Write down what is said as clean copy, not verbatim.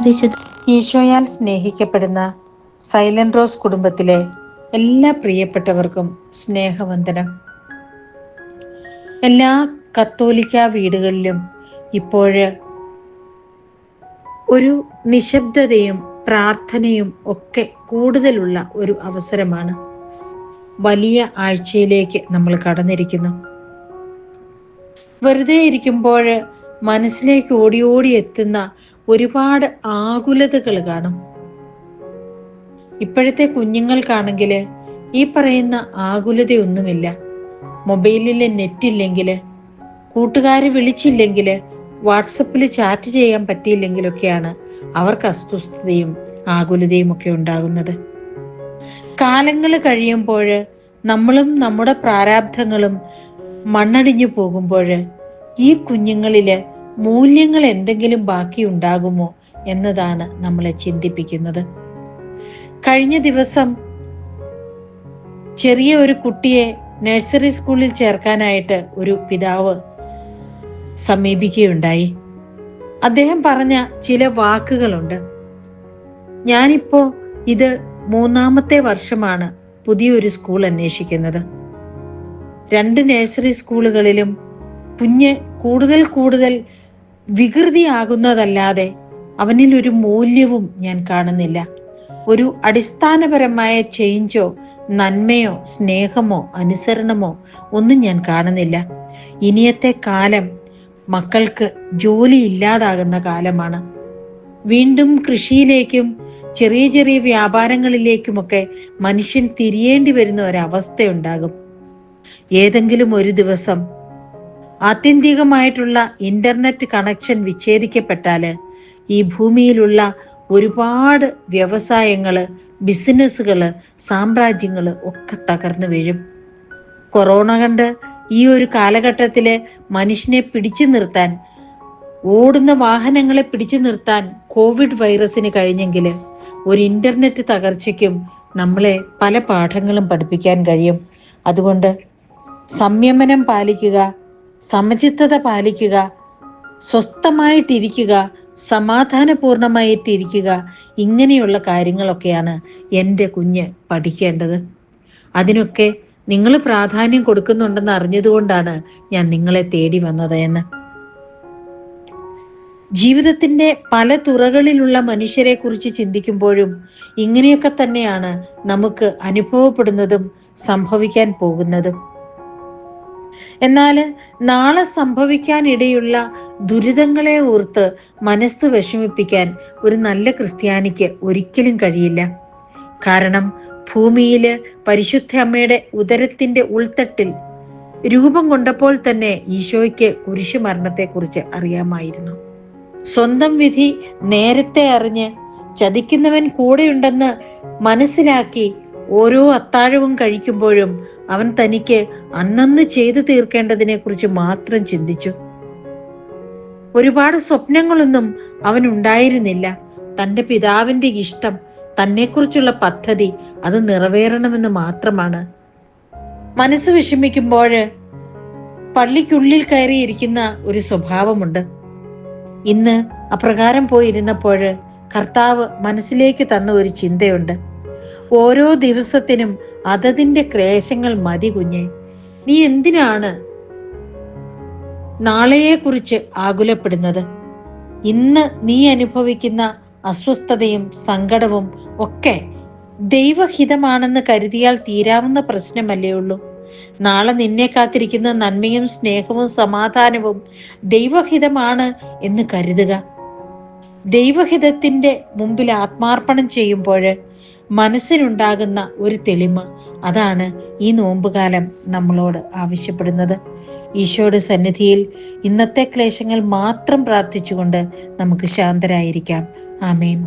വിശുദ്ധ ഈശോയാൽ സ്നേഹിക്കപ്പെടുന്ന silent rose കുടുംബത്തിലെ എല്ലാ പ്രിയപ്പെട്ടവർക്കും സ്നേഹവന്ദനം. എല്ലാ കത്തോലിക്ക വീടുകളിലും ഇപ്പോഴ് ഒരു നിശബ്ദതയും പ്രാർത്ഥനയും ഒക്കെ കൂടുതലുള്ള ഒരു അവസരമാണ്. വലിയ ആഴ്ചയിലേക്ക് നമ്മൾ കടന്നിരിക്കുന്നു. വെറുതെ ഇരിക്കുമ്പോൾ മനസ്സിലേക്ക് ഓടി ഓടി എത്തുന്ന ഒരുപാട് ആകുലതകൾ കാണും. ഇപ്പോഴത്തെ കുഞ്ഞുങ്ങൾക്കാണെങ്കിൽ ഈ പറയുന്ന ആകുലതയൊന്നുമില്ല. മൊബൈലിലെ നെറ്റില്ലെങ്കിൽ, കൂട്ടുകാര് വിളിച്ചില്ലെങ്കിൽ, വാട്സപ്പിൽ ചാറ്റ് ചെയ്യാൻ പറ്റിയില്ലെങ്കിലൊക്കെയാണ് അവർക്ക് അസ്വസ്ഥതയും ആകുലതയും ഒക്കെ ഉണ്ടാകുന്നത്. കാലങ്ങൾ കഴിയുമ്പോൾ നമ്മളും നമ്മുടെ പ്രാരാബ്ധങ്ങളും മണ്ണടിഞ്ഞു പോകുമ്പോൾ ഈ കുഞ്ഞുങ്ങളില് മൂല്യങ്ങൾ എന്തെങ്കിലും ബാക്കി ഉണ്ടാകുമോ എന്നതാണ് നമ്മളെ ചിന്തിപ്പിക്കുന്നത്. കഴിഞ്ഞ ദിവസം ചെറിയ ഒരു കുട്ടിയെ നഴ്സറി സ്കൂളിൽ ചേർക്കാനായിട്ട് ഒരു പിതാവ് സമീപിക്കുകയുണ്ടായി. അദ്ദേഹം പറഞ്ഞ ചില വാക്കുകളുണ്ട്. ഞാനിപ്പോ ഇത് 3ാമത്തെ വർഷമാണ് പുതിയൊരു സ്കൂൾ അന്വേഷിക്കുന്നത്. 2 നഴ്സറി സ്കൂളുകളിലും കുഞ്ഞ് കൂടുതൽ വികൃതിയാകുന്നതല്ലാതെ അവനിൽ ഒരു മൂല്യവും ഞാൻ കാണുന്നില്ല. ഒരു അടിസ്ഥാനപരമായ ചേഞ്ചോ നന്മയോ സ്നേഹമോ അനുസരണമോ ഒന്നും ഞാൻ കാണുന്നില്ല. ഇനിയത്തെ കാലം മക്കൾക്ക് ജോലി ഇല്ലാതാകുന്ന കാലമാണ്. വീണ്ടും കൃഷിയിലേക്കും ചെറിയ ചെറിയ വ്യാപാരങ്ങളിലേക്കുമൊക്കെ മനുഷ്യൻ തിരിയേണ്ടി വരുന്ന ഒരവസ്ഥയുണ്ടാകും. ഏതെങ്കിലും ഒരു ദിവസം ആത്യന്തികമായിട്ടുള്ള ഇന്റർനെറ്റ് കണക്ഷൻ വിച്ഛേദിക്കപ്പെട്ടാല് ഈ ഭൂമിയിലുള്ള ഒരുപാട് വ്യവസായങ്ങള്, ബിസിനസ്സുകള്, സാമ്രാജ്യങ്ങള് ഒക്കെ തകർന്നു വീഴും. കൊറോണ കണ്ട് ഈ ഒരു കാലഘട്ടത്തില് മനുഷ്യനെ പിടിച്ചു നിർത്താൻ, ഓടുന്ന വാഹനങ്ങളെ പിടിച്ചു നിർത്താൻ കോവിഡ് വൈറസിന് കഴിഞ്ഞെങ്കിൽ ഒരു ഇന്റർനെറ്റ് തകർച്ചയ്ക്കും നമ്മളെ പല പാഠങ്ങളും പഠിപ്പിക്കാൻ കഴിയും. അതുകൊണ്ട് സംയമനം പാലിക്കുക, സമചിത്തത പാലിക്കുക, സ്വസ്ഥമായിട്ടിരിക്കുക, സമാധാനപൂർണമായിട്ടിരിക്കുക, ഇങ്ങനെയുള്ള കാര്യങ്ങളൊക്കെയാണ് എൻ്റെ കുഞ്ഞ് പഠിക്കേണ്ടത്. അതിനൊക്കെ നിങ്ങൾ പ്രാധാന്യം കൊടുക്കുന്നുണ്ടെന്ന് അറിഞ്ഞതുകൊണ്ടാണ് ഞാൻ നിങ്ങളെ തേടി വന്നത് എന്ന്. ജീവിതത്തിന്റെ പല തുറകളിലുള്ള മനുഷ്യരെ കുറിച്ച് ചിന്തിക്കുമ്പോഴും ഇങ്ങനെയൊക്കെ തന്നെയാണ് നമുക്ക് അനുഭവപ്പെടുന്നതും സംഭവിക്കാൻ പോകുന്നതും. എന്നാൽ നാളെ സംഭവിക്കാനിടയുള്ള ദുരിതങ്ങളെ ഓർത്ത് മനസ്സ് വിഷമിപ്പിക്കാൻ ഒരു നല്ല ക്രിസ്ത്യാനിക്ക് ഒരിക്കലും കഴിയില്ല. കാരണം ഭൂമിയില് പരിശുദ്ധ അമ്മയുടെ ഉദരത്തിന്റെ ഉൾത്തട്ടിൽ രൂപം കൊണ്ടപ്പോൾ തന്നെ ഈശോയ്ക്ക് കുരിശുമരണത്തെക്കുറിച്ച് അറിയാമായിരുന്നു. സ്വന്തം വിധി നേരത്തെ അറിഞ്ഞ് ചതിക്കുന്നവൻ കൂടെയുണ്ടെന്ന് മനസ്സിലാക്കി ഓരോ അത്താഴവും കഴിക്കുമ്പോഴും അവൻ തനിക്ക് അന്നന്ന് ചെയ്തു തീർക്കേണ്ടതിനെ കുറിച്ച് മാത്രം ചിന്തിച്ചു. ഒരുപാട് സ്വപ്നങ്ങളൊന്നും അവൻ ഉണ്ടായിരുന്നില്ല. തൻ്റെ പിതാവിന്റെ ഇഷ്ടം, തന്നെക്കുറിച്ചുള്ള പദ്ധതി അത് നിറവേറണമെന്ന് മാത്രമാണ്. മനസ്സ് വിഷമിക്കുമ്പോൾ പള്ളിക്കുള്ളിൽ കയറിയിരിക്കുന്ന ഒരു സ്വഭാവമുണ്ട്. ഇന്ന് അപ്രകാരം പോയിരുന്നപ്പോൾ കർത്താവ് മനസ്സിലേക്ക് തന്ന ഒരു ചിന്തയുണ്ട്. ഓരോ ദിവസത്തിനും അതതിന്റെ ക്ലേശങ്ങൾ മതി കുഞ്ഞെ. നീ എന്തിനാണ് നാളെയെക്കുറിച്ച് ആകുലപ്പെടുന്നത്? ഇന്ന് നീ അനുഭവിക്കുന്ന അസ്വസ്ഥതയും സങ്കടവും ഒക്കെ ദൈവഹിതമാണെന്ന് കരുതിയാൽ തീരാവുന്ന പ്രശ്നമല്ലേ ഉള്ളൂ. നാളെ നിന്നെ കാത്തിരിക്കുന്ന നന്മയും സ്നേഹവും സമാധാനവും ദൈവഹിതമാണ് എന്ന് കരുതുക. ദൈവഹിതത്തിന്റെ മുമ്പിൽ ആത്മാർപ്പണം ചെയ്യുമ്പോൾ മനസ്സിനുണ്ടാകുന്ന ഒരു തെളിമ, അതാണ് ഈ നോമ്പുകാലം നമ്മളോട് ആവശ്യപ്പെടുന്നത്. ഈശോയുടെ സന്നിധിയിൽ ഇന്നത്തെ ക്ലേശങ്ങൾ മാത്രം പ്രാർത്ഥിച്ചുകൊണ്ട് നമുക്ക് ശാന്തരായിരിക്കാം. ആമേൻ.